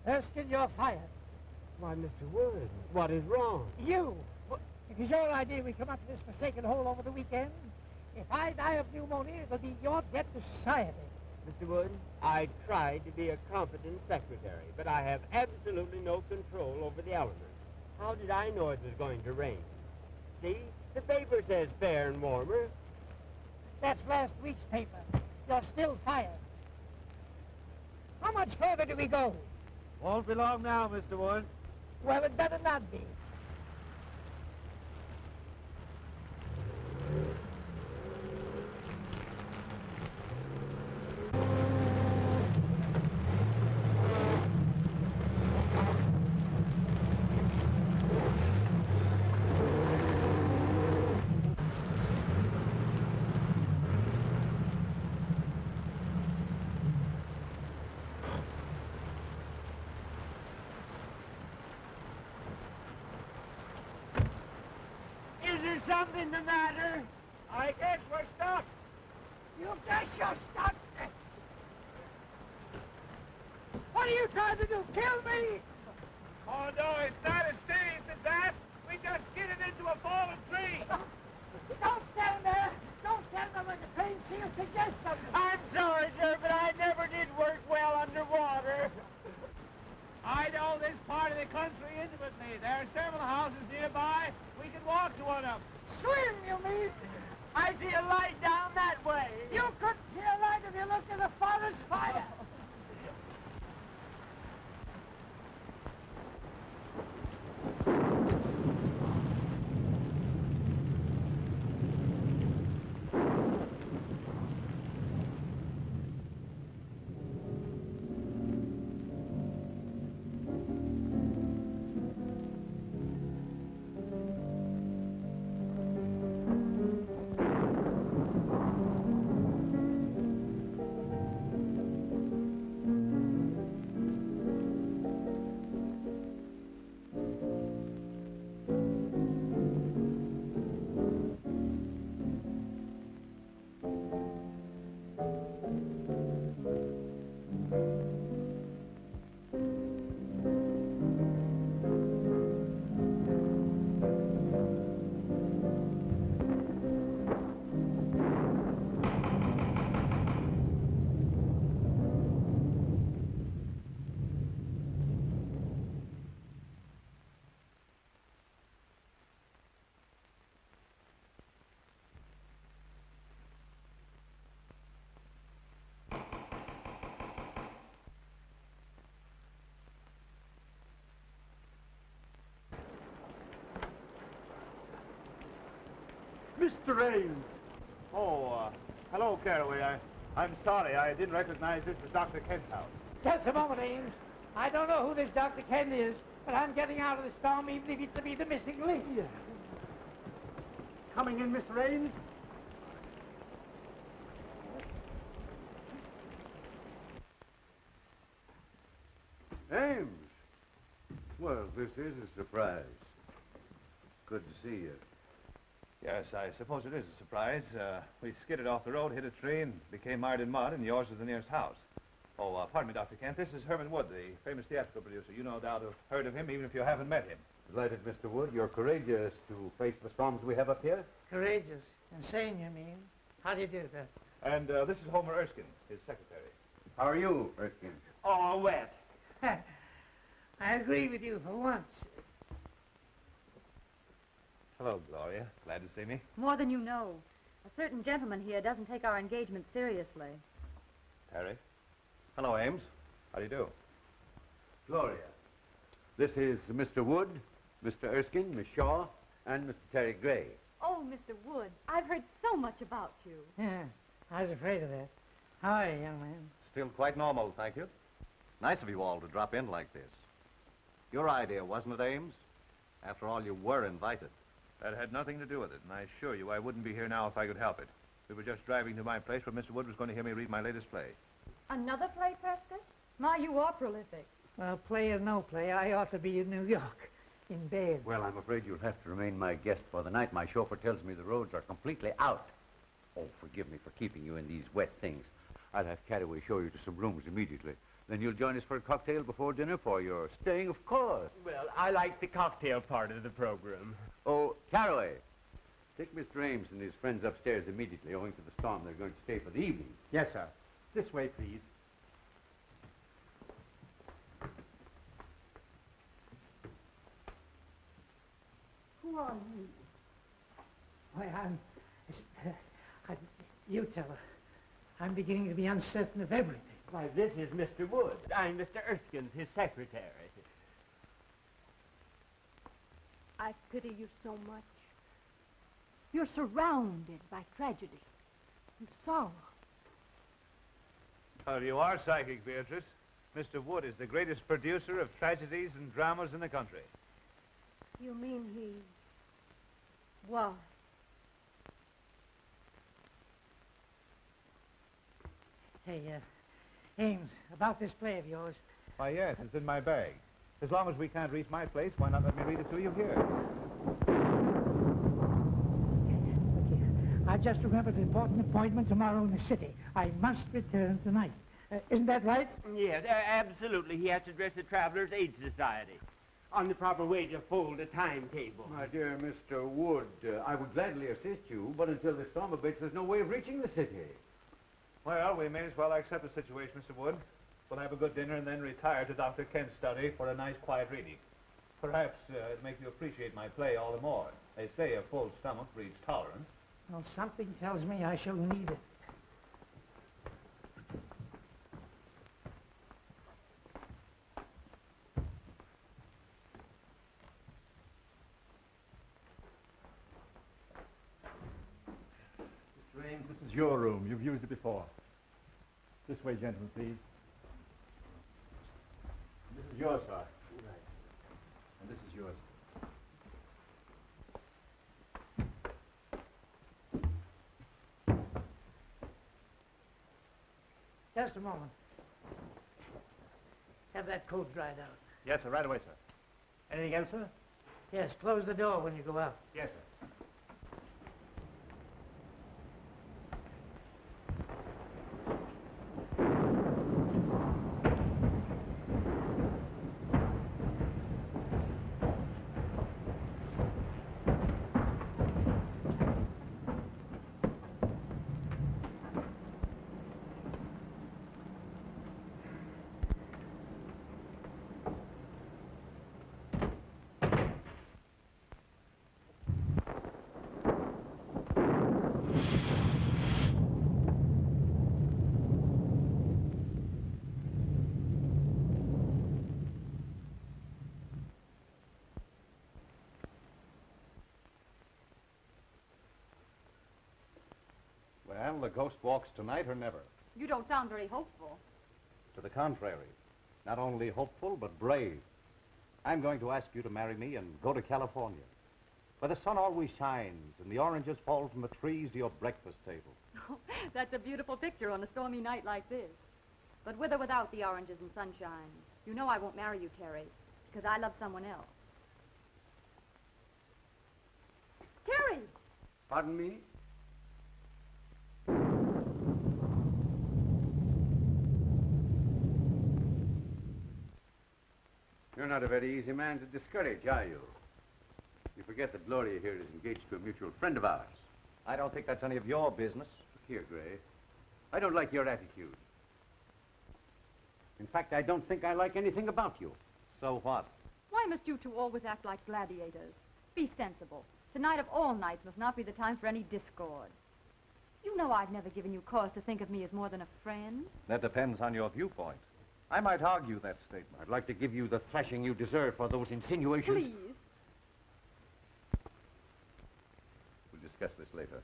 Erskine, you're fired. Why, Mr. Wood, what is wrong? You! It is your idea we come up to this forsaken hole over the weekend. If I die of pneumonia, it'll be your debt to society. Mr. Wood, I tried to be a competent secretary, but I have absolutely no control over the elements. How did I know it was going to rain? See, the paper says fair and warmer. That's last week's paper. You're still fired. How much further do we go? Won't be long now, Mr. Wood. Well, it better not be. Is there something the matter? I guess we're stuck. You guess you're stuck. What are you trying to do? Kill me? Oh, no, it's not as serious as that. We just skidded into a fallen tree. Don't stand there. Don't stand there like a trained seal. Suggest something. I'm sorry, sir, but I never did work well underwater. I know this part of the country intimately. There are several houses nearby. We can walk to one of them. Swim, you mean? I see a light down that way. You couldn't see a light if you looked at the forest fire. Mr. Ames. Oh, hello, Caraway. I'm sorry. I didn't recognize this as Dr. Kent's house. Just a moment, Ames. I don't know who this Dr. Kent is, but I'm getting out of the storm even if it's to be the missing link. Coming in, Mr. Ames? Ames! Well, this is a surprise. Good to see you. Yes, I suppose it is a surprise. We skidded off the road, hit a tree, and became mired in mud, and yours is the nearest house. Oh, pardon me, Dr. Kent. This is Herman Wood, the famous theatrical producer. You no doubt have heard of him, even if you haven't met him. Delighted, Mr. Wood. You're courageous to face the storms we have up here. Courageous. Insane, you mean? How do you do that? And this is Homer Erskine, his secretary. How are you, Erskine? All wet. I agree with you for once. Hello, Gloria. Glad to see me. More than you know. A certain gentleman here doesn't take our engagement seriously. Harry. Hello, Ames. How do you do? Gloria. This is Mr. Wood, Mr. Erskine, Miss Shaw, and Mr. Terry Gray. Oh, Mr. Wood, I've heard so much about you. Yeah, I was afraid of that. How are you, young man? Still quite normal, thank you. Nice of you all to drop in like this. Your idea, wasn't it, Ames? After all, you were invited. That had nothing to do with it, and I assure you I wouldn't be here now if I could help it. We were just driving to my place where Mr. Wood was going to hear me read my latest play. Another play, Prescott? My, you are prolific. Well, play or no play, I ought to be in New York, in bed. Well, I'm afraid you'll have to remain my guest for the night. My chauffeur tells me the roads are completely out. Oh, forgive me for keeping you in these wet things. I'll have Caraway show you to some rooms immediately. Then you'll join us for a cocktail before dinner, for your staying, of course. Well, I like the cocktail part of the program. Oh, Caraway, take Mr. Ames and his friends upstairs immediately. Owing to the storm, they're going to stay for the evening. Yes, sir. This way, please. Who are you? Why, you tell her. I'm beginning to be uncertain of everything. Why, this is Mr. Wood. I'm Mr. Erskine, his secretary. I pity you so much. You're surrounded by tragedy and sorrow. Well, you are psychic, Beatrice. Mr. Wood is the greatest producer of tragedies and dramas in the country. You mean he was? Hey, Ames, about this play of yours. Why, yes, it's in my bag. As long as we can't reach my place, why not let me read it to you here? Look here. I just remembered an important appointment tomorrow in the city. I must return tonight. Isn't that right? Yes, absolutely. He has to dress the Travelers' Aid Society on the proper way to fold a timetable. My dear Mr. Wood, I would gladly assist you, but until the storm abates, there's no way of reaching the city. Well, we may as well accept the situation, Mr. Wood. We'll have a good dinner and then retire to Dr. Kent's study for a nice, quiet reading. Perhaps it'll make you appreciate my play all the more. They say a full stomach breeds tolerance. Well, something tells me I shall need it. Mr. Ames, this is your room. You've used it before. This way, gentlemen, please. This is yours, sir. Right. And this is yours. Just a moment. Have that coat dried out. Yes, sir. Right away, sir. Anything else, sir? Yes, close the door when you go out. Yes, sir. Well, the ghost walks tonight or never. You don't sound very hopeful. To the contrary. Not only hopeful, but brave. I'm going to ask you to marry me and go to California, where the sun always shines and the oranges fall from the trees to your breakfast table. That's a beautiful picture on a stormy night like this. But with or without the oranges and sunshine, you know I won't marry you, Terry, because I love someone else. Terry! Pardon me? You're not a very easy man to discourage, are you? You forget that Gloria here is engaged to a mutual friend of ours. I don't think that's any of your business. Here, Gray. I don't like your attitude. In fact, I don't think I like anything about you. So what? Why must you two always act like gladiators? Be sensible. Tonight of all nights must not be the time for any discord. You know I've never given you cause to think of me as more than a friend. That depends on your viewpoint. I might argue that statement. I'd like to give you the thrashing you deserve for those insinuations. Please. We'll discuss this later.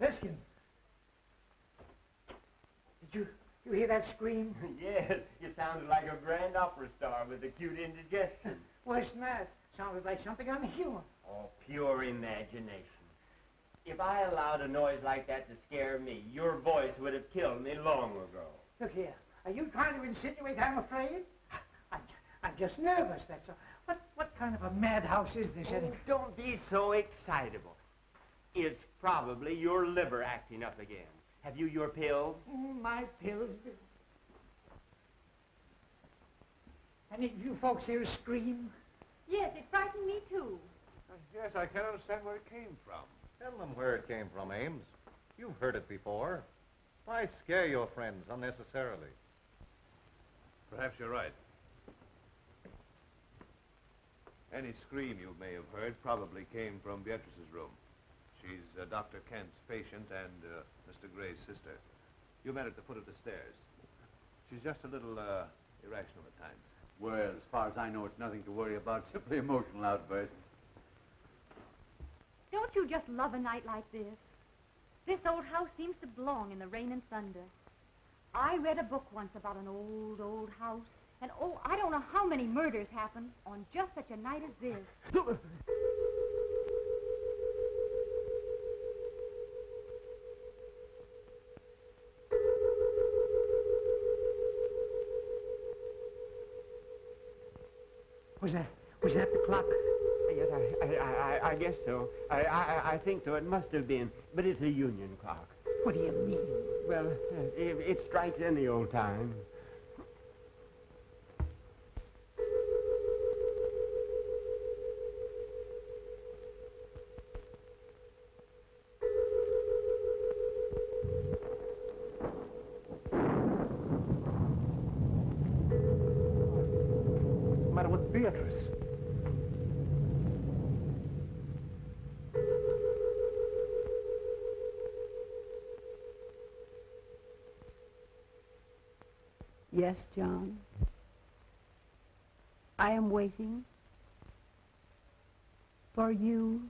Erskine! Did you hear that scream? Yes, you sounded like a grand opera star with acute indigestion. Worse than that. Sounded like something unhuman. Oh, pure imagination. If I allowed a noise like that to scare me, your voice would have killed me long ago. Look here. Are you trying to insinuate I'm afraid? I'm just nervous, that's all. What kind of a madhouse is this? Oh, don't be so excitable. It's probably your liver acting up again. Have you your pills? Oh, my pills. Any of you folks here scream? Yes, it frightened me, too. Yes, I can't understand where it came from. Tell them where it came from, Ames. You've heard it before. Why scare your friends unnecessarily? Perhaps you're right. Any scream you may have heard probably came from Beatrice's room. She's Dr. Kent's patient and Mr. Gray's sister. You met at the foot of the stairs. She's just a little irrational at times. Well, as far as I know, it's nothing to worry about. Simply emotional outbursts. Don't you just love a night like this? This old house seems to belong in the rain and thunder. I read a book once about an old, old house, and oh, I don't know how many murders happen on just such a night as this. Was that the clock? Yes, I guess so. I think so. It must have been. But it's a union clock. What do you mean? Well, it strikes any old time. What's the matter with Beatrice? Yes, John. I am waiting for you.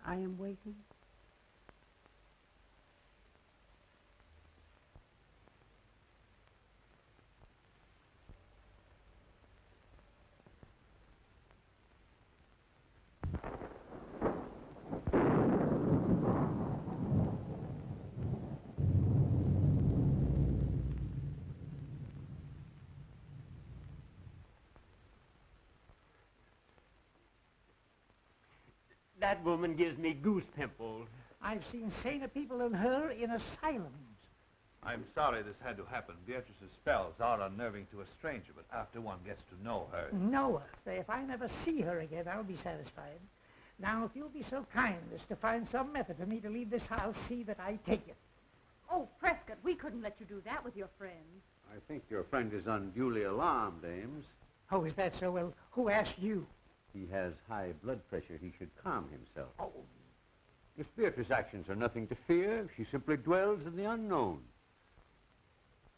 I am waiting. That woman gives me goose pimples. I've seen saner people than her in asylums. I'm sorry this had to happen. Beatrice's spells are unnerving to a stranger, but after one gets to know her... Know her. Say, if I never see her again, I'll be satisfied. Now, if you'll be so kind as to find some method for me to leave this house, see that I take it. Oh, Prescott, we couldn't let you do that with your friends. I think your friend is unduly alarmed, Ames. Oh, is that so? Well, who asked you? He has high blood pressure. He should calm himself. Oh, Miss Beatrice's actions are nothing to fear. She simply dwells in the unknown.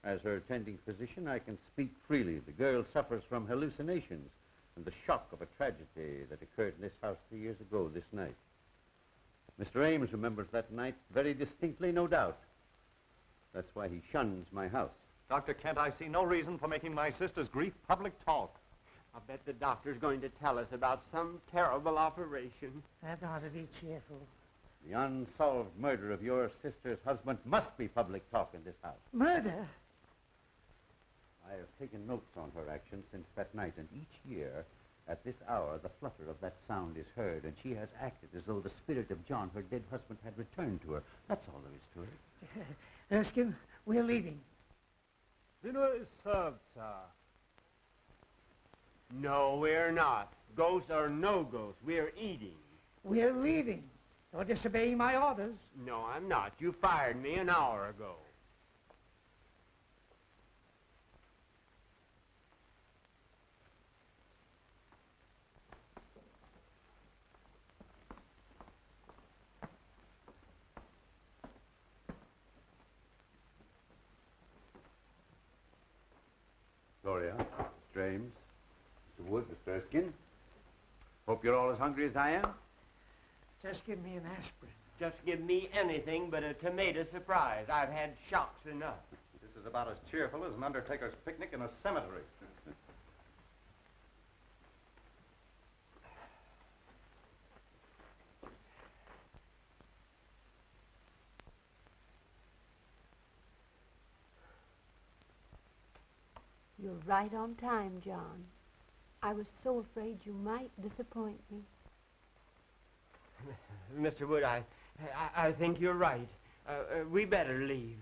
As her attending physician, I can speak freely. The girl suffers from hallucinations and the shock of a tragedy that occurred in this house 3 years ago this night. Mr. Ames remembers that night very distinctly, no doubt. That's why he shuns my house. Dr. Kent, I see no reason for making my sister's grief public talk. I'll bet the doctor's going to tell us about some terrible operation. that ought to be cheerful. The unsolved murder of your sister's husband must be public talk in this house. Murder? I have taken notes on her actions since that night, and each year, at this hour, the flutter of that sound is heard, and she has acted as though the spirit of John, her dead husband, had returned to her. That's all there is to it. Erskine, we're leaving. Dinner is served, sir. No, we're not. Ghosts or no ghosts, we're eating. We're leaving. You're disobeying my orders. No, I'm not. You fired me an hour ago. Gloria, Mr. Ames, Mr. Wood, Mr. Erskine. Hope you're all as hungry as I am. Just give me an aspirin. Just give me anything but a tomato surprise. I've had shocks enough. This is about as cheerful as an undertaker's picnic in a cemetery. You're right on time, John. I was so afraid you might disappoint me. Mr. Wood, I think you're right. We better leave,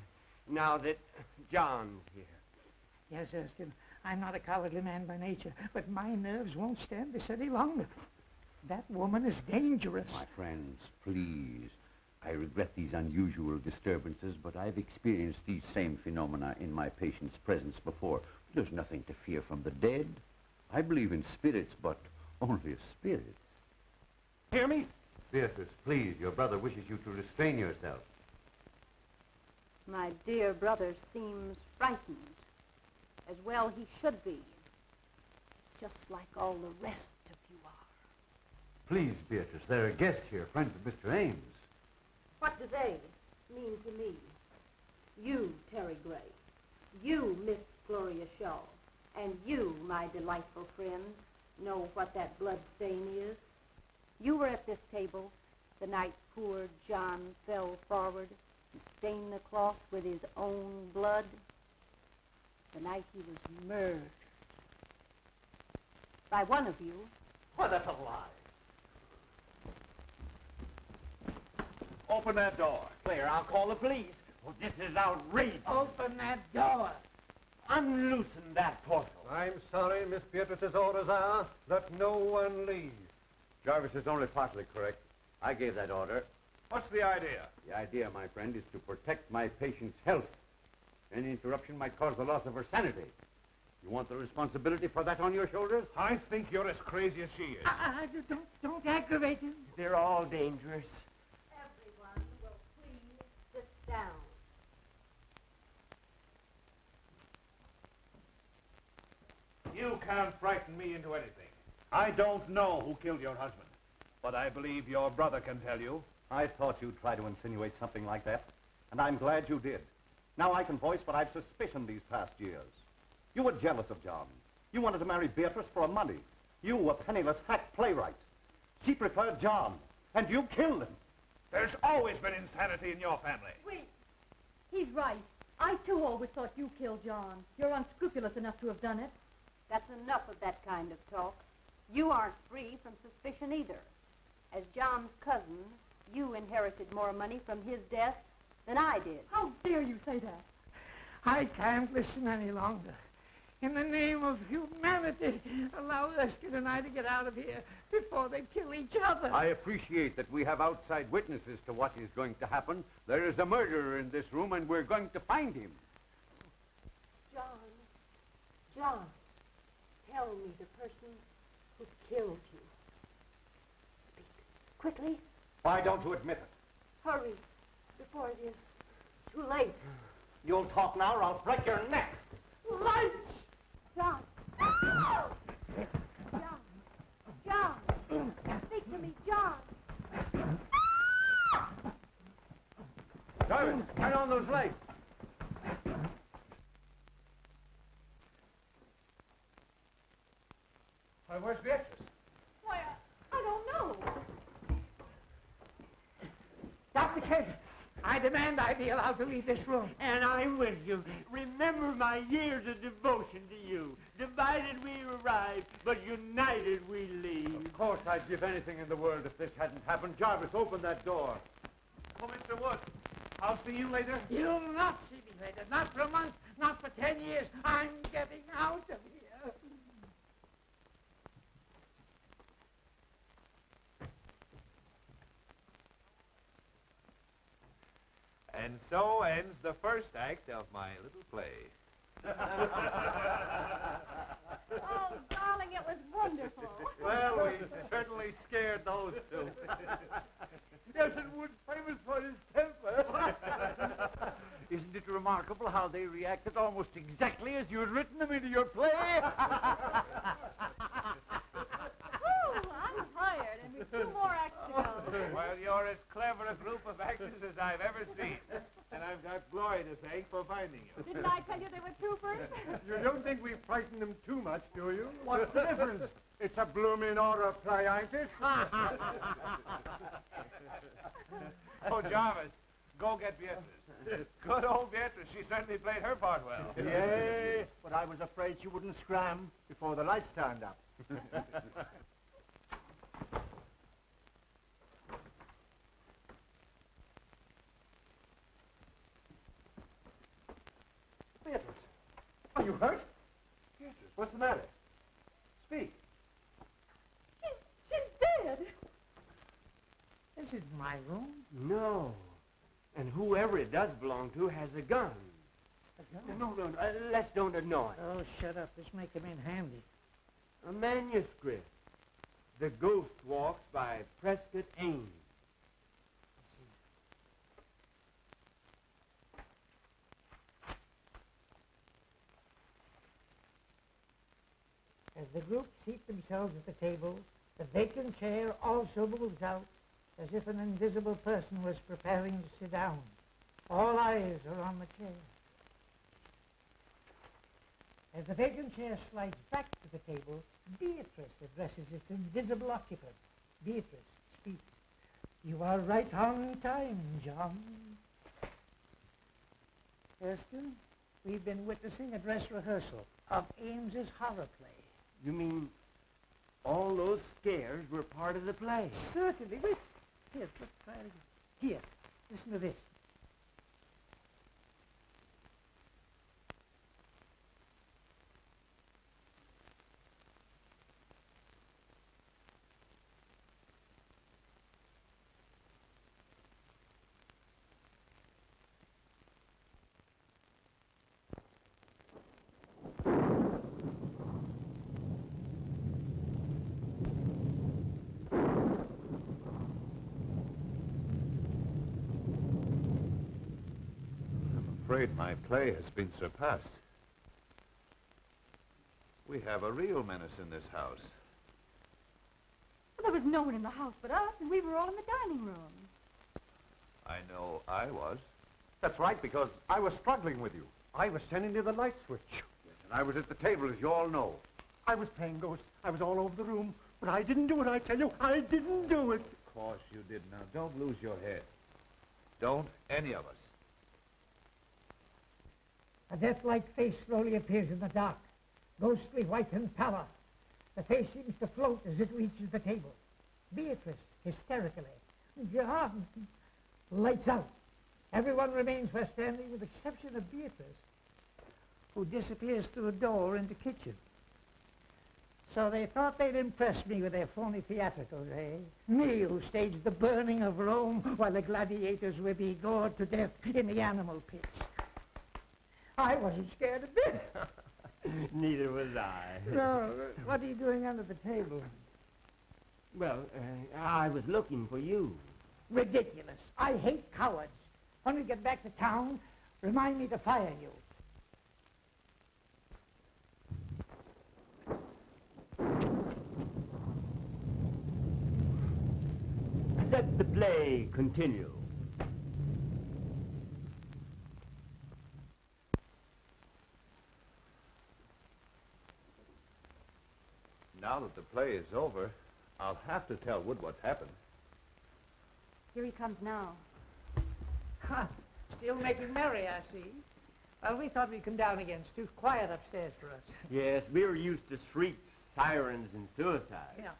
now that John's here. Yes, Erskine, I'm not a cowardly man by nature, but my nerves won't stand this any longer. That woman is dangerous. My friends, please. I regret these unusual disturbances, but I've experienced these same phenomena in my patient's presence before. There's nothing to fear from the dead. I believe in spirits, but only as spirits. Hear me? Beatrice, please, your brother wishes you to restrain yourself. My dear brother seems frightened, as well he should be, just like all the rest of you are. Please, Beatrice, there are guests here, friends of Mr. Ames. What do they mean to me? You, Terry Gray. You, Miss Gloria Shaw. And you, my delightful friends, know what that blood stain is. You were at this table the night poor John fell forward and stained the cloth with his own blood. The night he was murdered. By one of you. Why, that's a lie. Open that door. Claire, I'll call the police. Oh, this is outrageous. Open that door. Unloosen that portal. I'm sorry, Miss Beatrice's orders are that no one leave. Jarvis is only partly correct. I gave that order. What's the idea? The idea, my friend, is to protect my patient's health. Any interruption might cause the loss of her sanity. You want the responsibility for that on your shoulders? I think you're as crazy as she is. Don't aggravate him. They're all dangerous. Everyone will please sit down. You can't frighten me into anything. I don't know who killed your husband, but I believe your brother can tell you. I thought you'd try to insinuate something like that, and I'm glad you did. Now I can voice what I've suspicioned these past years. You were jealous of John. You wanted to marry Beatrice for money. You, a penniless hack playwright. She preferred John, and you killed him. There's always been insanity in your family. Wait. He's right. I, too, always thought you killed John. You're unscrupulous enough to have done it. That's enough of that kind of talk. You aren't free from suspicion either. As John's cousin, you inherited more money from his death than I did. How dare you say that? I can't listen any longer. In the name of humanity, allow Erskine and I to get out of here before they kill each other. I appreciate that we have outside witnesses to what is going to happen. There is a murderer in this room, and we're going to find him. John, tell me the person who killed you. Speak quickly. Why don't you admit it? Hurry, before it is too late. You'll talk now or I'll break your neck. Light! John! John! Speak to me, John! Jarvis, turn on those lights. Why, where's Beatrice? Why, I don't know. Dr. Kent, I demand I be allowed to leave this room. And I'm with you. Remember my years of devotion to you. Divided we arrive, but united we leave. Of course, I'd give anything in the world if this hadn't happened. Jarvis, open that door. Oh, Mr. Wood, I'll see you later. You'll not see me later. Not for a month, not for 10 years. I'm getting out of here. And so ends the first act of my little play. Oh, darling, it was wonderful. Well, we certainly scared those two. Nelson Wood's famous for his temper. Isn't it remarkable how they reacted almost exactly as you had written them into your play? Ooh, I'm tired, and we've 2 more acts to go. Well, you're as clever a group of actors as I've ever seen. And I've got Gloria to thank for finding you. Didn't I tell you they were troopers? You don't think we frightened them too much, do you? What's the difference? It's a blooming horror play, ain't it? Oh, Jarvis, go get Beatrice. Good old Beatrice. She certainly played her part well. Yay, but I was afraid she wouldn't scram before the lights turned up. Beatrice, are you hurt? Beatrice, what's the matter? Speak. She's dead. This isn't my room. No. And whoever it does belong to has a gun. A gun? No, let's don't annoy. Oh, shut up. This may come in handy. A manuscript. The Ghost Walks by Prescott Ames. As the group seat themselves at the table, the vacant chair also moves out, as if an invisible person was preparing to sit down. All eyes are on the chair. As the vacant chair slides back to the table, Beatrice addresses its invisible occupant. Beatrice speaks. You are right on time, John. Thurston, we've been witnessing a dress rehearsal of Ames's horror play. You mean all those scares were part of the play? Certainly. Wait. Here, let's try it again. Here, listen to this. I'm afraid my play has been surpassed. We have a real menace in this house. Well, there was no one in the house but us, and we were all in the dining room. I know I was. That's right, because I was struggling with you. I was sending you the light switch. Yes, and I was at the table, as you all know. I was playing ghost. I was all over the room. But I didn't do it, I tell you. I didn't do it. Of course you did. Now, don't lose your head. Don't any of us. A death-like face slowly appears in the dark, ghostly white and pallor. The face seems to float as it reaches the table. Beatrice, hysterically. John! Lights out. Everyone remains where standing with the exception of Beatrice, who disappears through a door in the kitchen. So they thought they'd impress me with their phony theatricals, eh? Me, who staged the burning of Rome while the gladiators were being gored to death in the animal pits. I wasn't scared a bit. Neither was I. No, what are you doing under the table? Well, I was looking for you. Ridiculous. I hate cowards. When we get back to town, remind me to fire you. Let the play continue. Now that the play is over, I'll have to tell Wood what's happened. Here he comes now. Ha! Still making merry, I see. Well, we thought we'd come down again. It's too quiet upstairs for us. Yes, we're used to shrieks, sirens, and suicides. Yeah.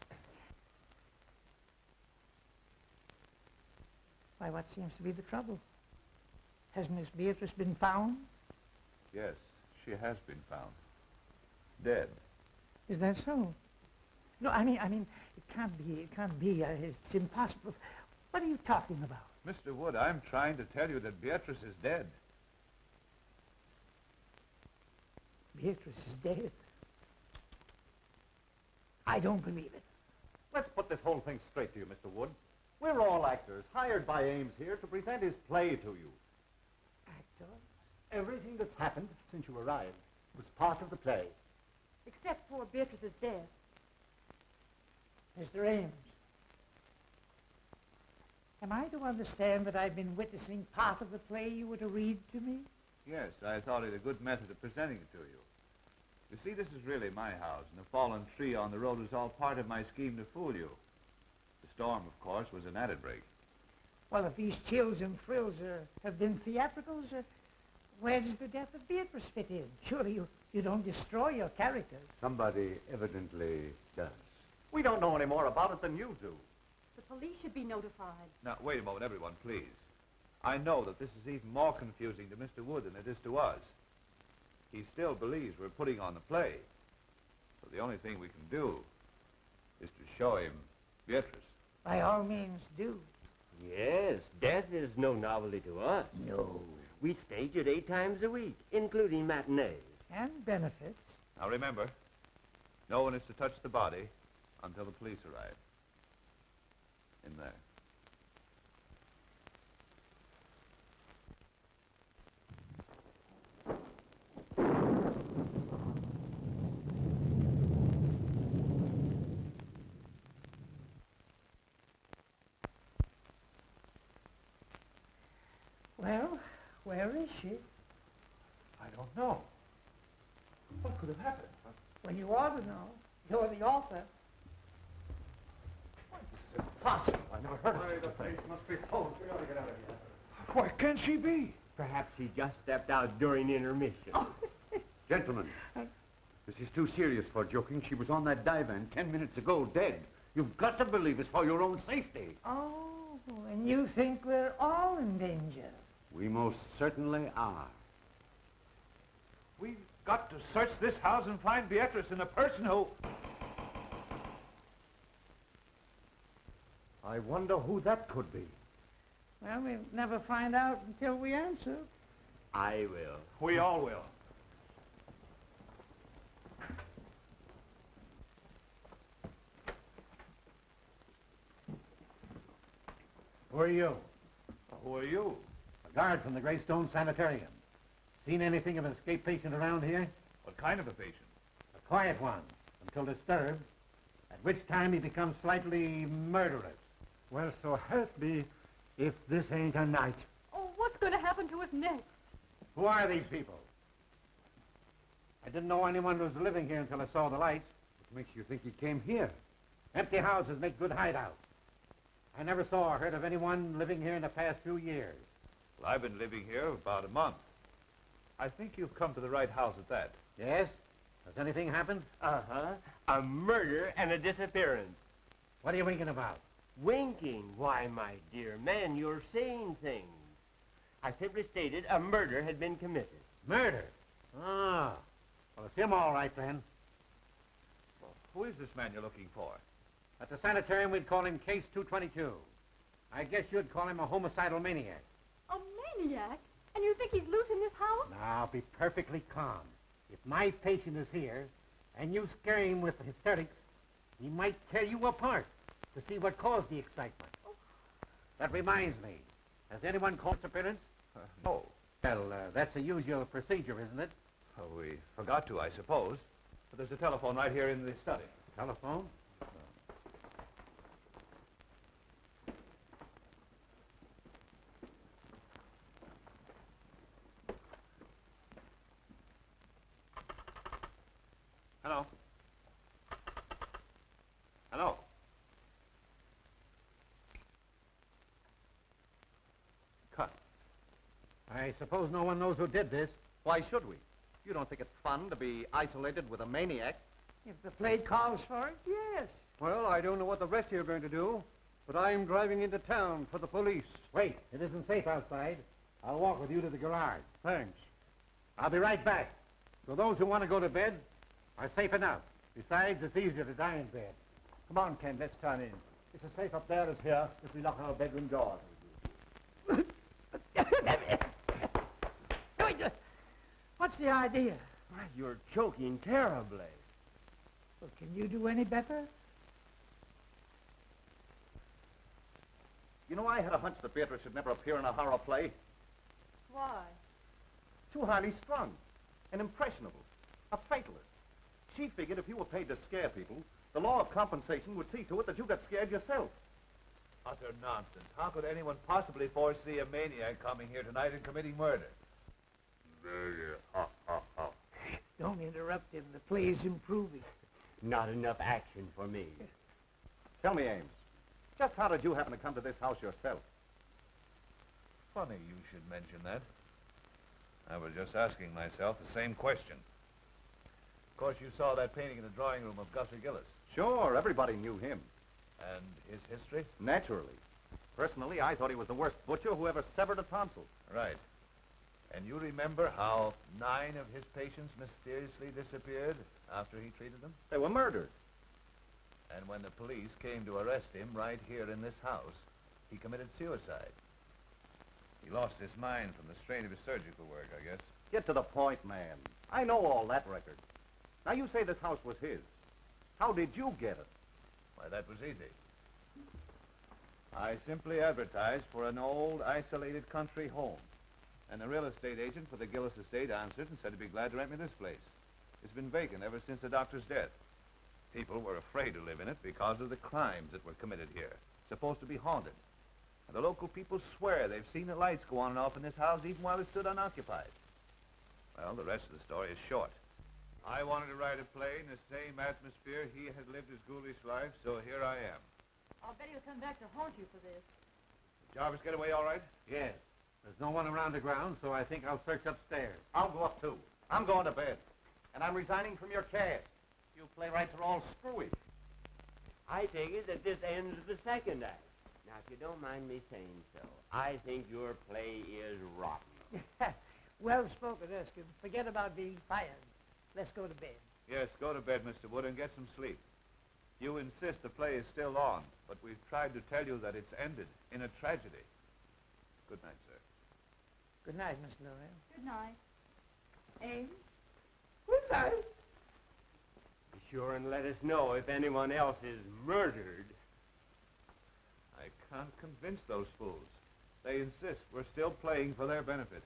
Why, what seems to be the trouble? Has Miss Beatrice been found? Yes, she has been found. Dead. Is that so? No, I mean, it can't be. It's impossible. What are you talking about? Mr. Wood, I'm trying to tell you that Beatrice is dead. Beatrice is dead. I don't believe it. Let's put this whole thing straight to you, Mr. Wood. We're all actors, hired by Ames here to present his play to you. Actor? Everything that's happened since you arrived was part of the play. Except poor Beatrice's death. Mr. Ames, am I to understand that I've been witnessing part of the play you were to read to me? Yes, I thought it a good method of presenting it to you. You see, this is really my house, and the fallen tree on the road was all part of my scheme to fool you. The storm, of course, was an added break. Well, if these chills and thrills have been theatricals, where does the death of Beatrice fit in? Surely you don't destroy your characters. Somebody evidently does. We don't know any more about it than you do. The police should be notified. Now, wait a moment, everyone, please. I know that this is even more confusing to Mr. Wood than it is to us. He still believes we're putting on the play. So the only thing we can do is to show him Beatrice. By all means, do. Yes, death is no novelty to us. No. We stage it 8 times a week, including matinees. And benefits. Now, remember, no one is to touch the body until the police arrive. In there. Well, where is she? I don't know. What could have happened? Well, you ought to know. You're the author. This is impossible. I never heard of it. The place must be closed. We ought to get out of here. Where can she be? Perhaps she just stepped out during intermission. Gentlemen, this is too serious for joking. She was on that divan 10 minutes ago, dead. You've got to believe it's for your own safety. Oh, and you think we're all in danger? We most certainly are. We've got to search this house and find Beatrice and the person who... I wonder who that could be. Well, we'll never find out until we answer. I will. We all will. Who are you? Who are you? A guard from the Greystone Sanitarium. Seen anything of an escaped patient around here? What kind of a patient? A quiet one, until disturbed, at which time he becomes slightly murderous. Well, so help me if this ain't a night. Oh, what's going to happen to us next? Who are these people? I didn't know anyone was living here until I saw the lights. What makes you think he came here? Empty houses make good hideouts. I never saw or heard of anyone living here in the past few years. Well, I've been living here about a month. I think you've come to the right house at that. Yes? Has anything happened? Uh-huh. A murder and a disappearance. What are you winking about? Winking? Why, my dear man, you're saying things. I simply stated a murder had been committed. Murder? Ah. Well, it's him all right, then. Well, who is this man you're looking for? At the sanitarium, we'd call him Case 222. I guess you'd call him a homicidal maniac. A maniac? And you think he's loose in this house? Now, be perfectly calm. If my patient is here, and you scare him with hysterics, he might tear you apart to see what caused the excitement. Oh. That reminds me. Has anyone called appearance? No. Well, that's a usual procedure, isn't it? Well, we forgot to, I suppose. But there's a telephone right here in the study. Telephone? Hello? Hello? Cut. I suppose no one knows who did this. Why should we? You don't think it's fun to be isolated with a maniac? If the play calls for it, yes. Well, I don't know what the rest of you are going to do, but I'm driving into town for the police. Wait, it isn't safe outside. I'll walk with you to the garage. Thanks. I'll be right back. So those who want to go to bed are safe enough. Besides, it's easier to die in bed. Come on, Ken, let's turn in. It's as safe up there as here if we lock our bedroom doors. What's the idea? Why, you're choking terribly. Well, can you do any better? You know, I had a hunch that Beatrice should never appear in a horror play. Why? Too highly strung and impressionable. A fatalist. She figured if you were paid to scare people, the law of compensation would see to it that you got scared yourself. Utter nonsense. How could anyone possibly foresee a maniac coming here tonight and committing murder? Don't interrupt him. The play's improving. Not enough action for me. Tell me, Ames, just how did you happen to come to this house yourself? funny you should mention that. I was just asking myself the same question. Of course, you saw that painting in the drawing room of Gussie Gillis. Sure, everybody knew him. And his history? Naturally. Personally, I thought he was the worst butcher who ever severed a tonsil. Right. And you remember how 9 of his patients mysteriously disappeared after he treated them? They were murdered. And when the police came to arrest him right here in this house, he committed suicide. He lost his mind from the strain of his surgical work, I guess. Get to the point, man. I know all that record. Now, you say this house was his. How did you get it? Why, that was easy. I simply advertised for an old, isolated country home. And the real estate agent for the Gillis estate answered and said he'd be glad to rent me this place. It's been vacant ever since the doctor's death. People were afraid to live in it because of the crimes that were committed here. It's supposed to be haunted. And the local people swear they've seen the lights go on and off in this house even while it stood unoccupied. Well, the rest of the story is short. I wanted to write a play in the same atmosphere he had lived his ghoulish life, so here I am. I'll bet he'll come back to haunt you for this. Jarvis get away all right? Yes. There's no one around the ground, so I think I'll search upstairs. I'll go up, too. I'm going to bed. And I'm resigning from your cast. You playwrights are all screwy. I take it that this ends the second act. Now, if you don't mind me saying so, I think your play is rotten. Well spoken, Erskine. Forget about being fired. Let's go to bed. Yes, go to bed, Mr. Wood, and get some sleep. You insist the play is still on, but we've tried to tell you that it's ended in a tragedy. Good night, sir. Good night, Miss Gloria. Good night. Ames? Good night. Be sure and let us know if anyone else is murdered. I can't convince those fools. They insist we're still playing for their benefit.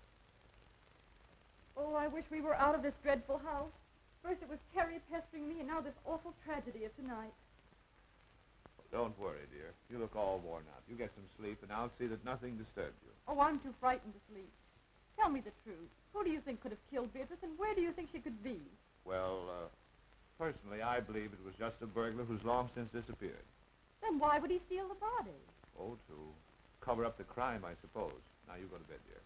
Oh, I wish we were out of this dreadful house. First it was Terry pestering me, and now this awful tragedy of tonight. Don't worry, dear. You look all worn out. You get some sleep, and I'll see that nothing disturbs you. Oh, I'm too frightened to sleep. Tell me the truth. Who do you think could have killed Beatrice, and where do you think she could be? Well, personally, I believe it was just a burglar who's long since disappeared. Then why would he steal the body? Oh, to cover up the crime, I suppose. Now, you go to bed, dear.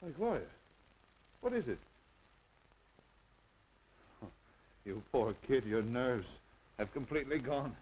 Why, Gloria, what is it? Oh, you poor kid, your nerves have completely gone.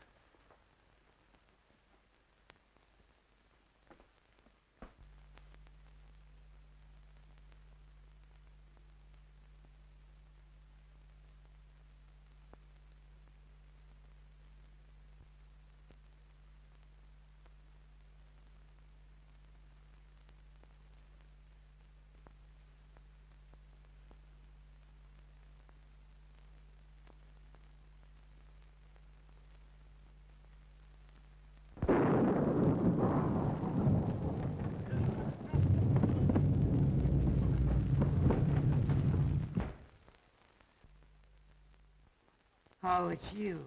Oh, it's you.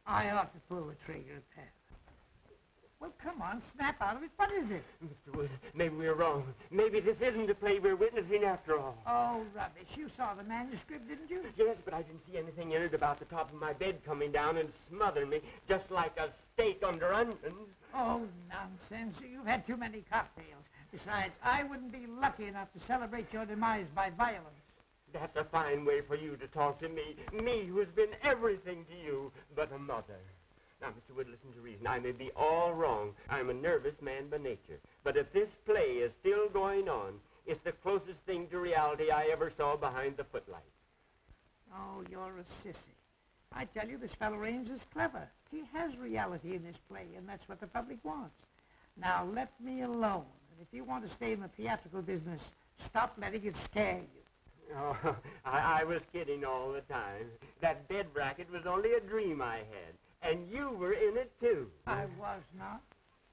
I ought to pull the trigger, Pat. Well, come on, snap out of it. What is it? Mr. Wood, maybe we're wrong. Maybe this isn't the play we're witnessing after all. Oh, rubbish. You saw the manuscript, didn't you? Yes, but I didn't see anything in it about the top of my bed coming down and smothering me, just like a steak under onions. Oh, nonsense. You've had too many cocktails. Besides, I wouldn't be lucky enough to celebrate your demise by violence. That's a fine way for you to talk to me who has been everything to you but a mother. Now, Mr. Wood, listen to reason. I may be all wrong. I'm a nervous man by nature. But if this play is still going on, it's the closest thing to reality I ever saw behind the footlights. Oh, you're a sissy. I tell you, this fellow Ames is clever. He has reality in this play, and that's what the public wants. Now, let me alone. And if you want to stay in the theatrical business, stop letting it scare you. Oh, I was kidding all the time. That bed bracket was only a dream I had. And you were in it, too. I was not.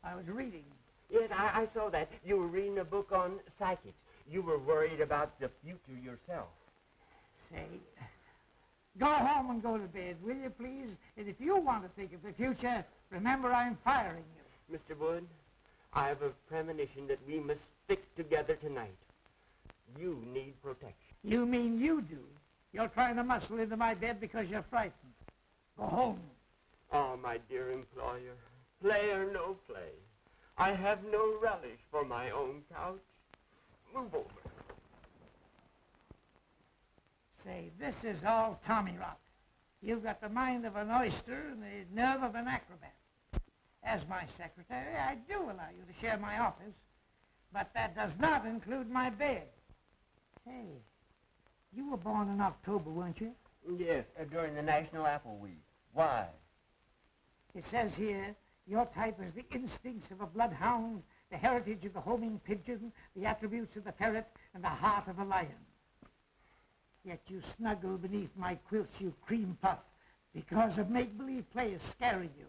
I was reading. Yes, I saw that. You were reading a book on psychics. You were worried about the future yourself. Say, go home and go to bed, will you, please? And if you want to think of the future, remember I'm firing you. Mr. Wood, I have a premonition that we must stick together tonight. You need protection. You mean you do? You're trying to muscle into my bed because you're frightened. Go home. Oh, my dear employer, play or no play, I have no relish for my own couch. Move over. Say, this is all Tommy rot. You've got the mind of an oyster and the nerve of an acrobat. As my secretary, I do allow you to share my office, but that does not include my bed. Hey, you were born in October, weren't you? Yes, during the National Apple Week. Why? It says here, your type is the instincts of a bloodhound, the heritage of the homing pigeon, the attributes of the ferret, and the heart of a lion. Yet you snuggle beneath my quilts, you cream puff, because of make-believe play is scaring you.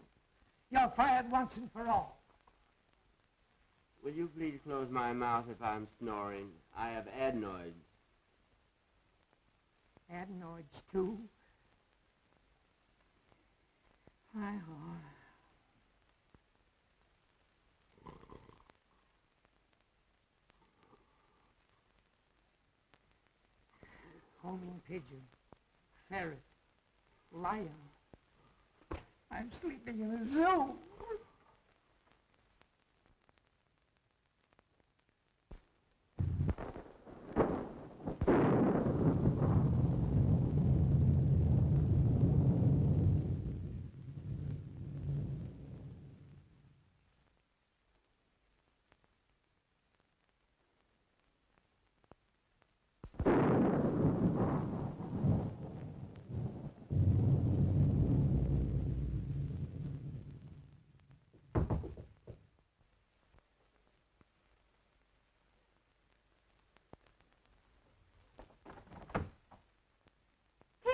You're fired once and for all. Will you please close my mouth if I'm snoring? I have adenoids. Adenoids, too? Hi-ho. Homing pigeon, ferret, lion. I'm sleeping in a zoo.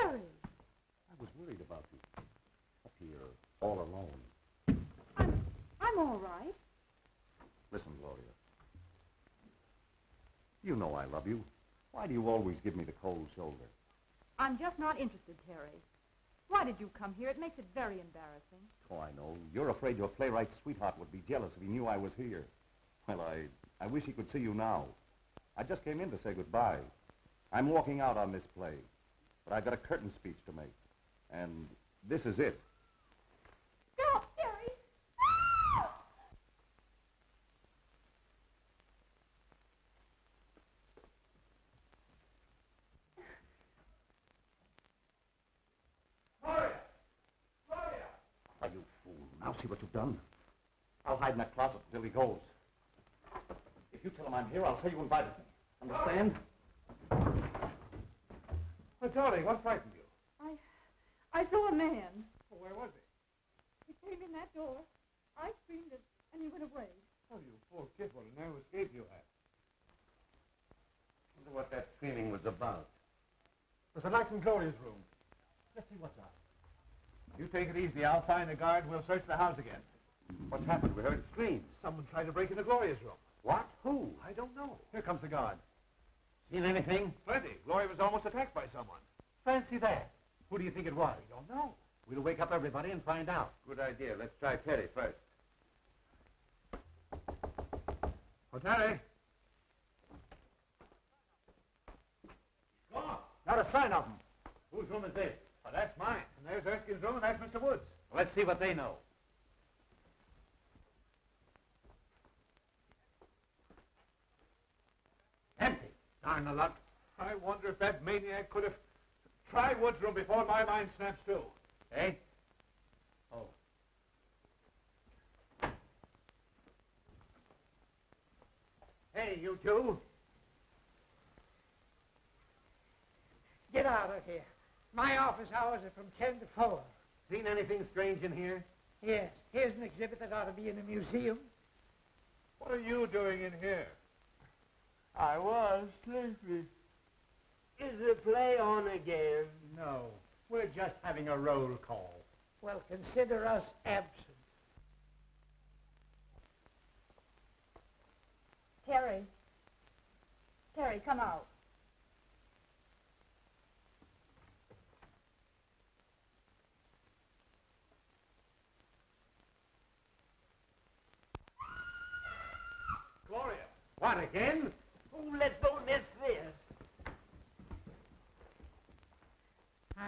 I was worried about you. Up here, all alone. I'm all right. Listen, Gloria. You know I love you. Why do you always give me the cold shoulder? I'm just not interested, Terry. Why did you come here? It makes it very embarrassing. Oh, I know. You're afraid your playwright sweetheart would be jealous if he knew I was here. Well, I wish he could see you now. I just came in to say goodbye. I'm walking out on this play, but I've got a curtain speech to make. And this is it. Stop, Terry! Gloria! Gloria! Why, you fool. Now see what you've done. I'll hide in that closet until he goes. If you tell him I'm here, I'll tell you invited me. Understand? Oh, darling, what frightened you? I saw a man. Oh, where was he? He came in that door. I screamed and he went away. Oh, you poor kid, what a narrow escape you had. Wonder what that feeling was about. There's a light in Gloria's room. Let's see what's up. You take it easy. I'll find the guard and we'll search the house again. What's happened? We heard screams. Someone tried to break into Gloria's room. What? Who? I don't know. Here comes the guard. Seen anything? Plenty. Gloria was almost attacked by someone. Fancy that. Who do you think it was? We don't know. We'll wake up everybody and find out. Good idea. Let's try Terry first. Oh, Terry. Gone. Not a sign of him. Whose room is this? Oh, that's mine. And there's Erskine's room, and that's Mr. Woods. Well, let's see what they know. Empty. Darn the luck. I wonder if that maniac could have tried Woods' room before my mind snaps to. Eh? Oh. Hey, you two. Get out of here. My office hours are from 10 to 4. Seen anything strange in here? Yes, here's an exhibit that ought to be in a museum. What are you doing in here? I was sleepy. Is the play on again? No. We're just having a roll call. Well, consider us absent. Terry. Terry, come out. Gloria. What, again? Oh, let's don't miss this.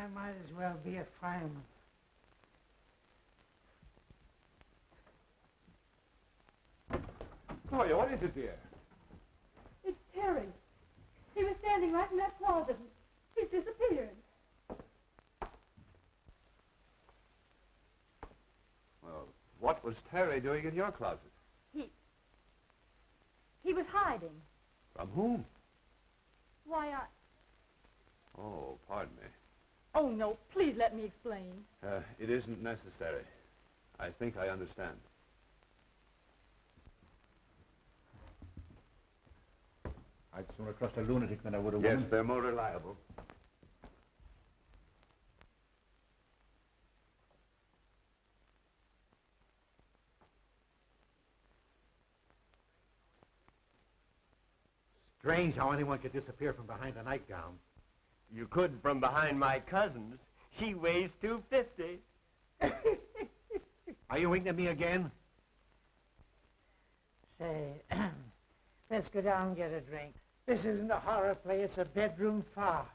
I might as well be a fireman. Gloria, what is it, dear? It's Terry. He was standing right in that closet. He's disappeared. Well, what was Terry doing in your closet? He was hiding. From whom? Why, Oh, pardon me. Oh, no, please let me explain. It isn't necessary. I think I understand. I'd sooner trust a lunatic than I would a Yes, woman. they're more reliable. Strange how anyone could disappear from behind a nightgown. You could from behind my cousin's. She weighs 250. Are you winking at me again? Say, let's go down and get a drink. This isn't a horror play, it's a bedroom farce.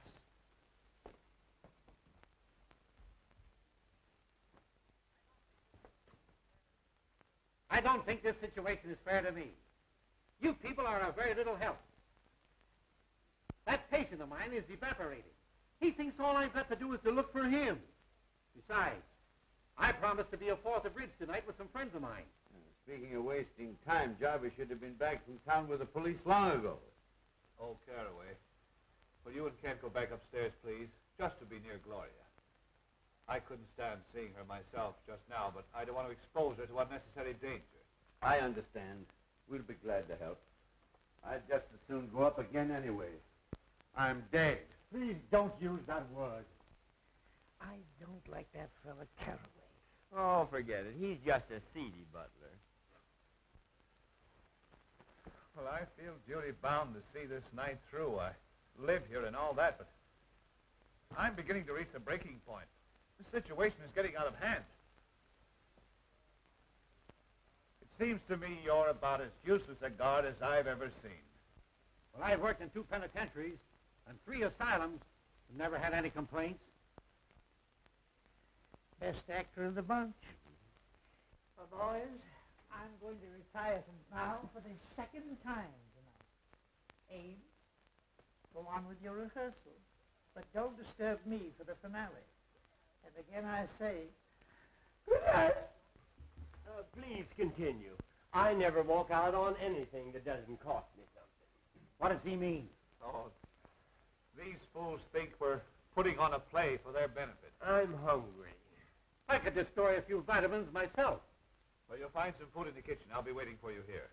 I don't think this situation is fair to me. You people are of very little help. That patient of mine is evaporating. He thinks all I've got to do is to look for him. Besides, I promised to be a 4th of Bridge tonight with some friends of mine. Speaking of wasting time, Jarvis should have been back from town with the police long ago. Oh, Caraway. Will you and Kent go back upstairs, please? Just to be near Gloria. I couldn't stand seeing her myself just now, but I don't want to expose her to unnecessary danger. I understand. We'll be glad to help. I'd just as soon go up again anyway. I'm dead. Please don't use that word. I don't like that fella Caraway. Oh, forget it. He's just a seedy butler. Well, I feel duty bound to see this night through. I live here and all that, but I'm beginning to reach the breaking point. The situation is getting out of hand. It seems to me you're about as useless a guard as I've ever seen. Well, I've worked in 2 penitentiaries and 3 asylums and never had any complaints. Best actor of the bunch. Well, boys, I'm going to retire from now for the 2nd time tonight. Abe, go on with your rehearsal, but don't disturb me for the finale. And again I say, good night. Please continue. I never walk out on anything that doesn't cost me something. What does he mean? Oh, these fools think we're putting on a play for their benefit. I'm hungry. I could destroy a few vitamins myself. Well, you'll find some food in the kitchen. I'll be waiting for you here.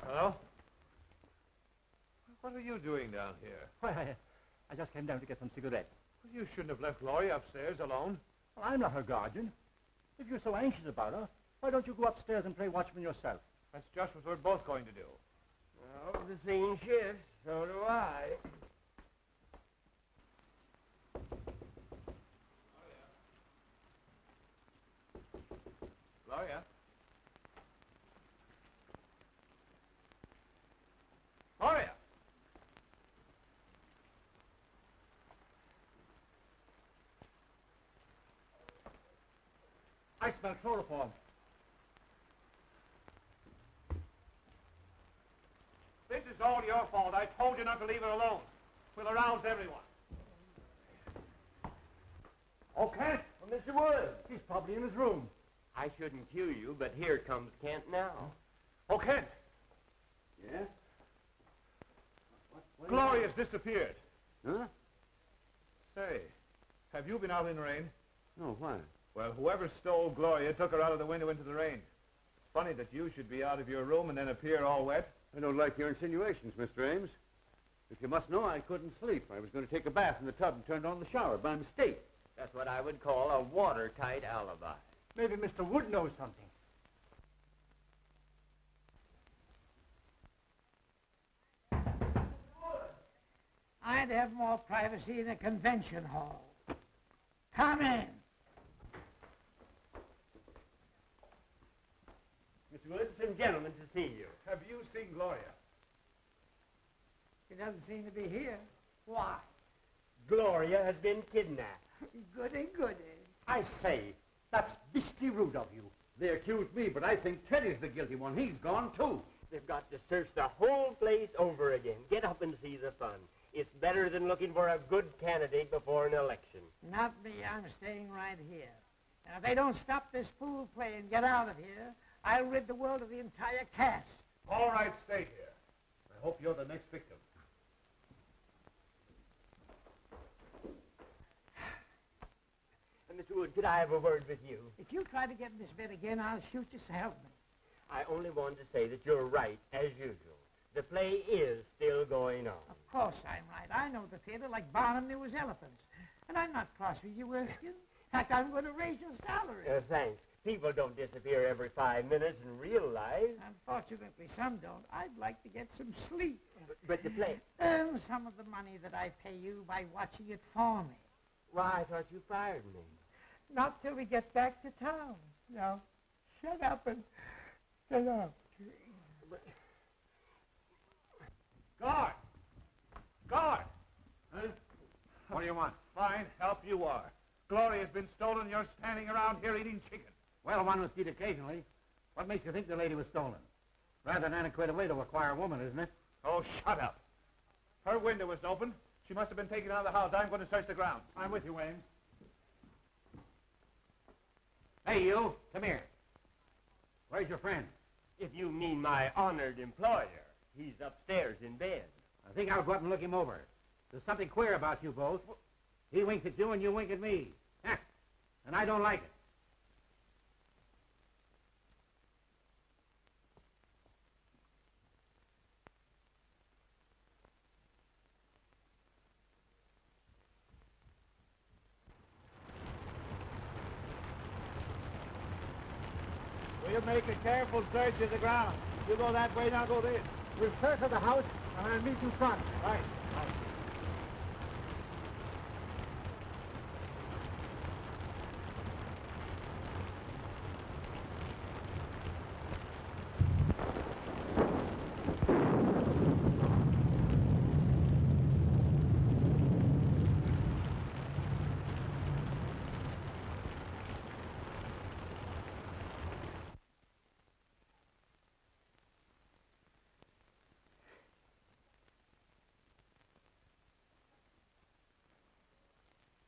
Hello? What are you doing down here? Why, I just came down to get some cigarettes. Well, you shouldn't have left Gloria upstairs alone. Well, I'm not her guardian. If you're so anxious about her, why don't you go upstairs and play watchman yourself? That's just what we're both going to do. Well, the scene shifts. So do I. Gloria? I smell chloroform. This is all your fault. I told you not to leave her alone. We'll arouse everyone. Oh, Kent? Well, Mr. Wood. He's probably in his room. I shouldn't cue you, but here comes Kent now. Oh, Kent. Yeah? Gloria's disappeared. Huh? Say, have you been out in the rain? No, why? Well, whoever stole Gloria took her out of the window into the rain. Funny that you should be out of your room and then appear all wet. I don't like your insinuations, Mr. Ames. If you must know, I couldn't sleep. I was going to take a bath in the tub and turned on the shower by mistake. That's what I would call a watertight alibi. Maybe Mr. Wood knows something. I'd have more privacy in a convention hall. Come in. Mr. Wood, some gentlemen to see you. Have you seen Gloria? She doesn't seem to be here. Why? Gloria has been kidnapped. Goody, goody. I say, that's beastly rude of you. They accused me, but I think Teddy's the guilty one. He's gone, too. They've got to search the whole place over again. Get up and see the fun. It's better than looking for a good candidate before an election. Not me. I'm staying right here. And if they don't stop this fool play and get out of here, I'll rid the world of the entire cast. All right, stay here. I hope you're the next victim. Mr. Wood, could I have a word with you? If you try to get in this bed again, I'll shoot you, so help me. I only wanted to say that you're right, as usual. The play is still going on. Of course I'm right. I know the theater like Barnum knew his elephants. And I'm not cross with you, Erskine. In fact, I'm going to raise your salary. Thanks. People don't disappear every 5 minutes in real life. Unfortunately, some don't. I'd like to get some sleep. But the play... Earn some of the money that I pay you by watching it for me. Why, I thought you fired me. Not till we get back to town. Now, shut up and get up. Guard! Guard! Huh? What do you want? Fine, help you are. Gloria's been stolen, and you're standing around here eating chicken. Well, one must eat occasionally. What makes you think the lady was stolen? Rather an antiquated way to acquire a woman, isn't it? Oh, shut up. Her window was open. She must have been taken out of the house. I'm going to search the grounds. I'm with you, Ames. Hey, you. Come here. Where's your friend? If you mean my honored employer, he's upstairs in bed. I think I'll go up and look him over. There's something queer about you both. He winks at you and you wink at me. And I don't like it. We'll make a careful search of the ground. You go that way, and I'll go this. We'll search the house, and I'll meet you front. Right.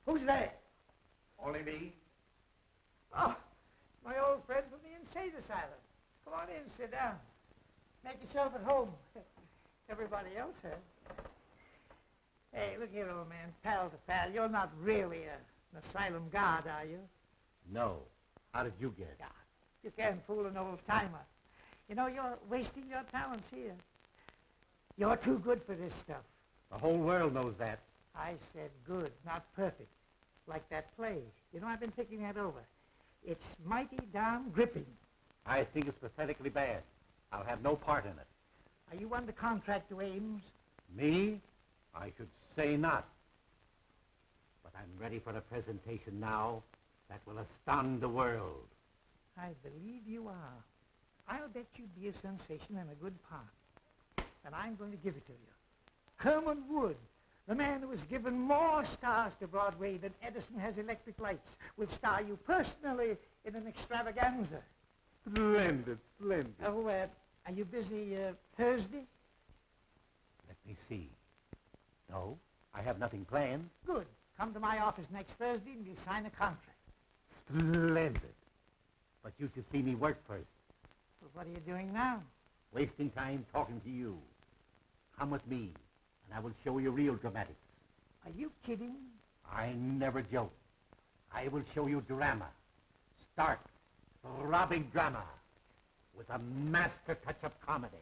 Who's there? Only me. Oh, my old friend from the insane asylum. Come on in, sit down. Make yourself at home. Everybody else has. Hey, look here, old man, pal to pal. You're not really an asylum guard, are you? No. How did you get it? God, you can't fool an old-timer. You know, you're wasting your talents here. You're too good for this stuff. The whole world knows that. I said good, not perfect. Like that play. You know, I've been thinking that over. It's mighty darn gripping. I think it's pathetically bad. I'll have no part in it. Are you under contract to Ames? Me? I should say not. But I'm ready for a presentation now that will astound the world. I believe you are. I'll bet you'd be a sensation and a good part. And I'm going to give it to you. Herman Wood, The man who has given more stars to Broadway than Edison has electric lights will star you personally in an extravaganza. Splendid, splendid. Oh, are you busy Thursday? Let me see. No, I have nothing planned. Good. Come to my office next Thursday and we'll sign a contract. Splendid. But you should see me work first. Well, what are you doing now? Wasting time talking to you. Come with me, and I will show you real dramatics. Are you kidding? I never joke. I will show you drama. Stark, throbbing drama, with a master touch of comedy.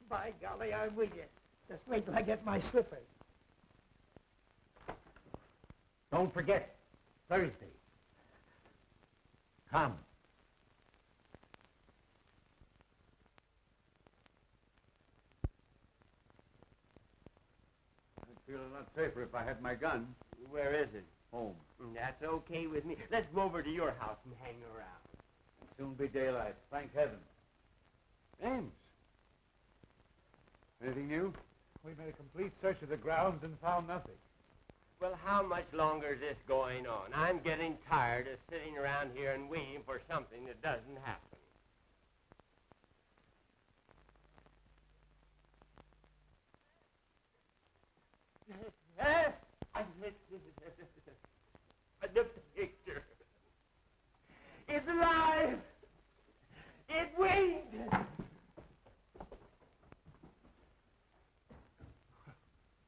By golly, I'm with you. Just wait till I get my slippers. Don't forget, Thursday. Come. I'd feel a lot safer if I had my gun. Where is it? Home. That's okay with me. Let's go over to your house and hang around. It'll soon be daylight. Thank heaven. James. Anything new? We made a complete search of the grounds and found nothing. Well, how much longer is this going on? I'm getting tired of sitting around here and waiting for something that doesn't happen. The picture. It's alive. It winked.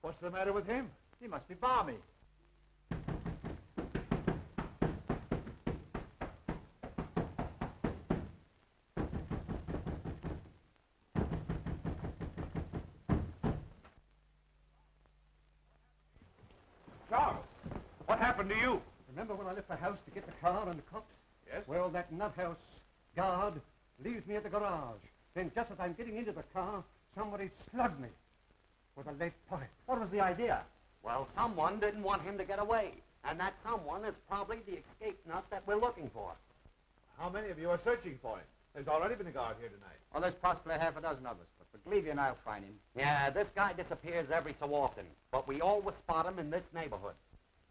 What's the matter with him? He must be balmy. Charles, what happened to you? Remember when I left the house to get the car and the cops? Yes? Well, that nuthouse guard leaves me at the garage. Then just as I'm getting into the car, somebody slugged me with a lead pipe. What was the idea? Well, someone didn't want him to get away. And that someone is probably the escape nut that we're looking for. How many of you are searching for him? There's already been a guard here tonight. Well, there's possibly half a dozen of us, but believe you and I'll find him. Yeah, this guy disappears every so often, but we always spot him in this neighborhood.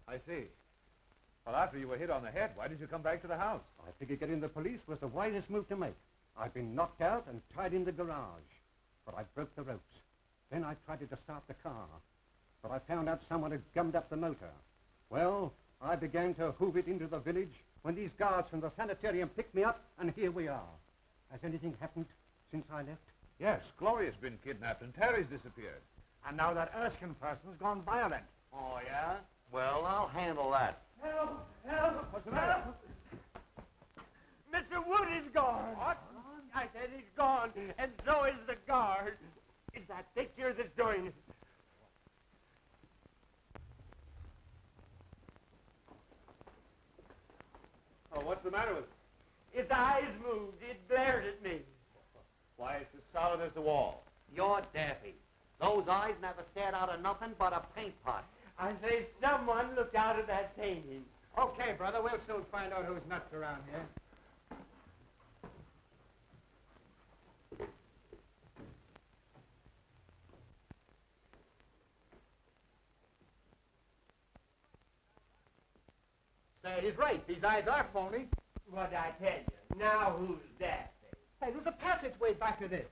I see. Well, after you were hit on the head, why did you come back to the house? I figured getting the police was the wisest move to make. I've been knocked out and tied in the garage, but I broke the ropes. Then I tried to start the car, but I found out someone had gummed up the motor. Well, I began to hoof it into the village when these guards from the sanitarium picked me up, and here we are. Has anything happened since I left? Yes, Gloria's been kidnapped and Terry's disappeared. And now that Erskine person's gone violent. Oh, yeah? Well, I'll handle that. Help! Help! What's the matter? Mr. Wood is gone. What? I said he's gone, and so is the guard. It's that picture that's doing it. Oh, what's the matter with it? Its eyes moved. It glared at me. Why, it's as solid as the wall. You're daffy. Those eyes never stared out of nothing but a paint pot. I say someone looked out of that painting. Okay, brother, we'll soon find out who's nuts around here. Say, he's right. These eyes are phony. What'd I tell you? Now who's that? Hey, there's a passageway back to this.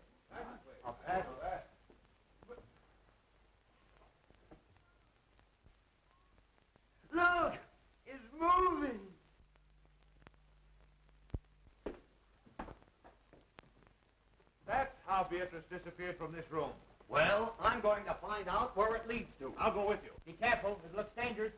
A passage? Look! It's moving! That's how Beatrice disappeared from this room. Well, I'm going to find out where it leads to. I'll go with you. Be careful. It looks dangerous.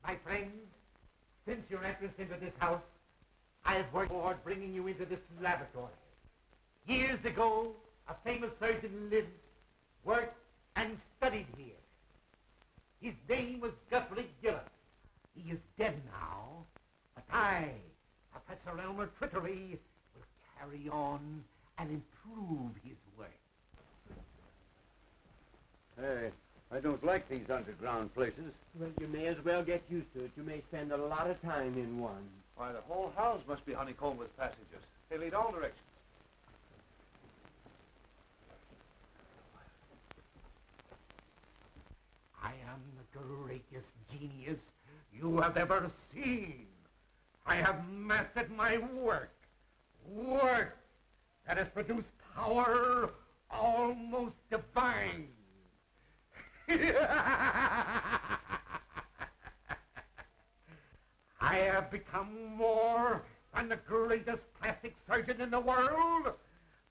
My friends, since your entrance into this house, I've worked toward bringing you into this laboratory. Years ago, a famous surgeon lived, worked, and studied here. His name was Guthrie Gillett. He is dead now, but I, Professor Elmer Trickery, will carry on and improve his work. I don't like these underground places. Well, you may as well get used to it. You may spend a lot of time in one. Why, the whole house must be honeycombed with passages. They lead all directions. I am the greatest genius you have ever seen. I have mastered my work. Work that has produced power almost divine. I have become more than the greatest plastic surgeon in the world.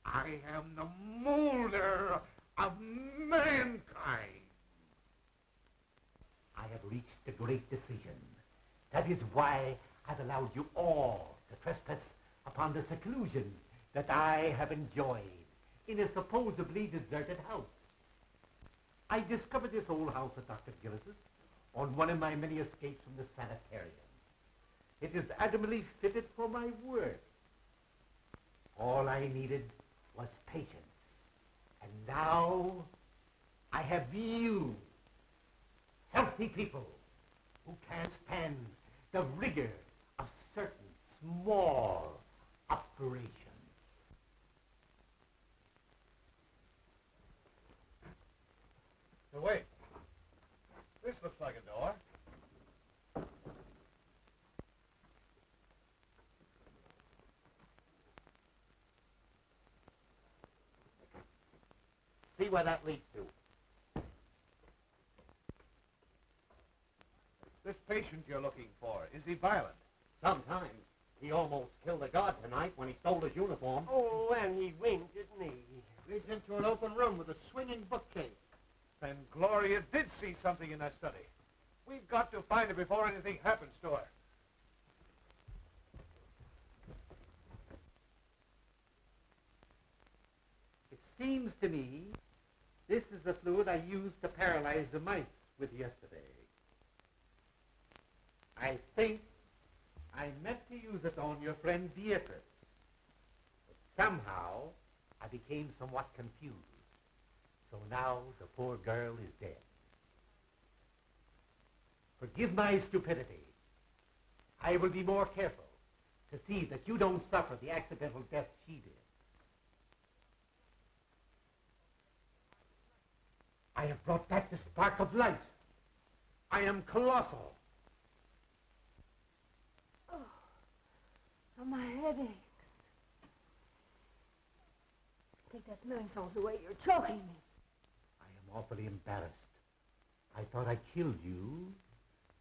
I am the molder of mankind. I have reached a great decision. That is why I've allowed you all to trespass upon the seclusion that I have enjoyed in a supposedly deserted house. I discovered this old house of Dr. Gillis's on one of my many escapes from the sanitarium. It is admirably fitted for my work. All I needed was patience. And now I have you, healthy people, who can't stand the rigor of certain small operations. Now, wait. This looks like a door. See where that leads to. This patient you're looking for, is he violent? Sometimes. He almost killed a guard tonight when he stole his uniform. Oh, and he winked at me. Leads into an open room with a swinging bookcase. Then Gloria did see something in that study. We've got to find her before anything happens to her. It seems to me this is the fluid I used to paralyze the mice with yesterday. I think I meant to use it on your friend Beatrice. But somehow I became somewhat confused. So now the poor girl is dead. Forgive my stupidity. I will be more careful to see that you don't suffer the accidental death she did. I have brought back the spark of life. I am colossal. Oh, my head aches. Take that smelling salts away. You're choking me. I am awfully embarrassed. I thought I killed you,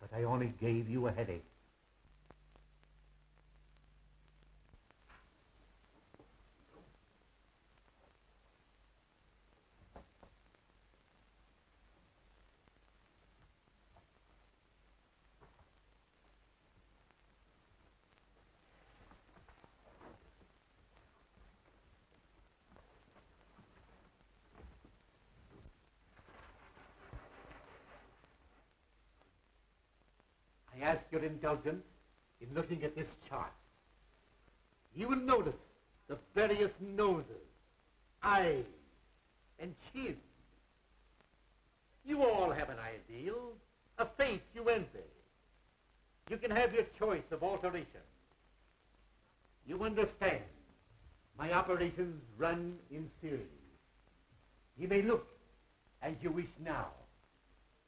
but I only gave you a headache. I ask your indulgence in looking at this chart. You will notice the various noses, eyes, and chins. You all have an ideal, a face you envy. You can have your choice of alteration. You understand, my operations run in series. You may look as you wish now.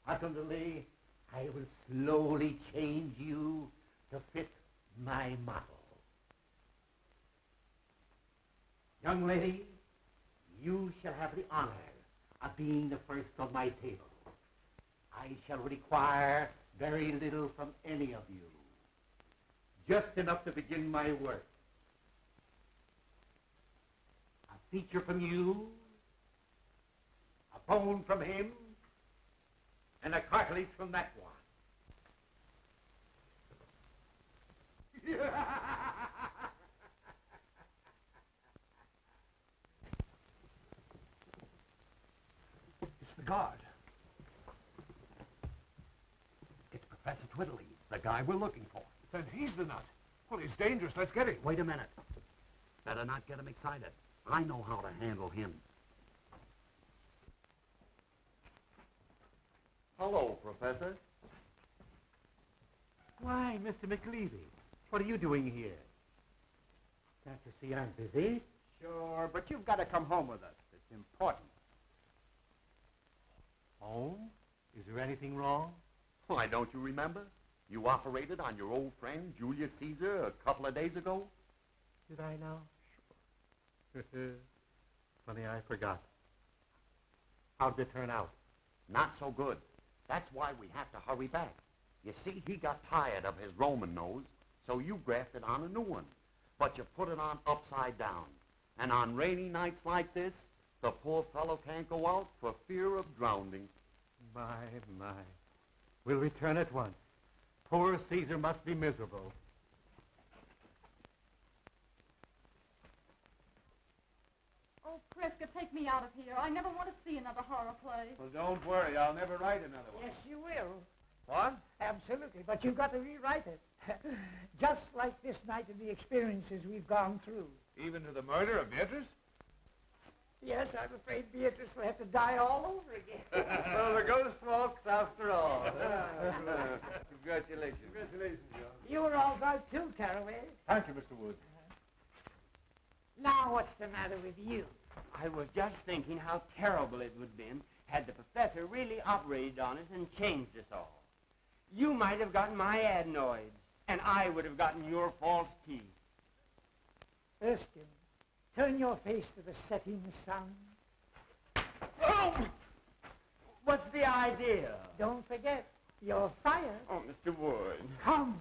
Ultimately, I will slowly change you to fit my model. Young lady, you shall have the honor of being the first on my table. I shall require very little from any of you. Just enough to begin my work. A feature from you, a bone from him, and a cartilage from that one. It's the guard. It's Professor Twiddly, the guy we're looking for. Then he's the nut. Well, he's dangerous. Let's get him. Wait a minute. Better not get him excited. I know how to handle him. Hello, Professor. Why, Mr. McLeavy, what are you doing here? Can't you see I'm busy? Sure, but you've got to come home with us. It's important. Home? Is there anything wrong? Why, don't you remember? You operated on your old friend, Julius Caesar, a couple of days ago. Did I now? Sure. Funny, I forgot. How'd it turn out? Not so good. That's why we have to hurry back. You see, he got tired of his Roman nose, so you grafted on a new one. But you put it on upside down. And on rainy nights like this, the poor fellow can't go out for fear of drowning. My. We'll return at once. Poor Caesar must be miserable. Oh, Prescott, take me out of here. I never want to see another horror play. Well, don't worry. I'll never write another one. Yes, you will. What? Absolutely, but you've got to rewrite it. Just like this night and the experiences we've gone through. Even to the murder of Beatrice? Yes, I'm afraid Beatrice will have to die all over again. Well, the ghost walks after all. Congratulations. Congratulations, John. You were all right too, Caraway. Thank you, Mr. Wood. Now what's the matter with you? I was just thinking how terrible it would have been had the professor really operated on us and changed us all. You might have gotten my adenoids, and I would have gotten your false teeth. Erskine, turn your face to the setting sun. Oh! What's the idea? Don't forget, you're fired. Oh, Mr. Wood. Come.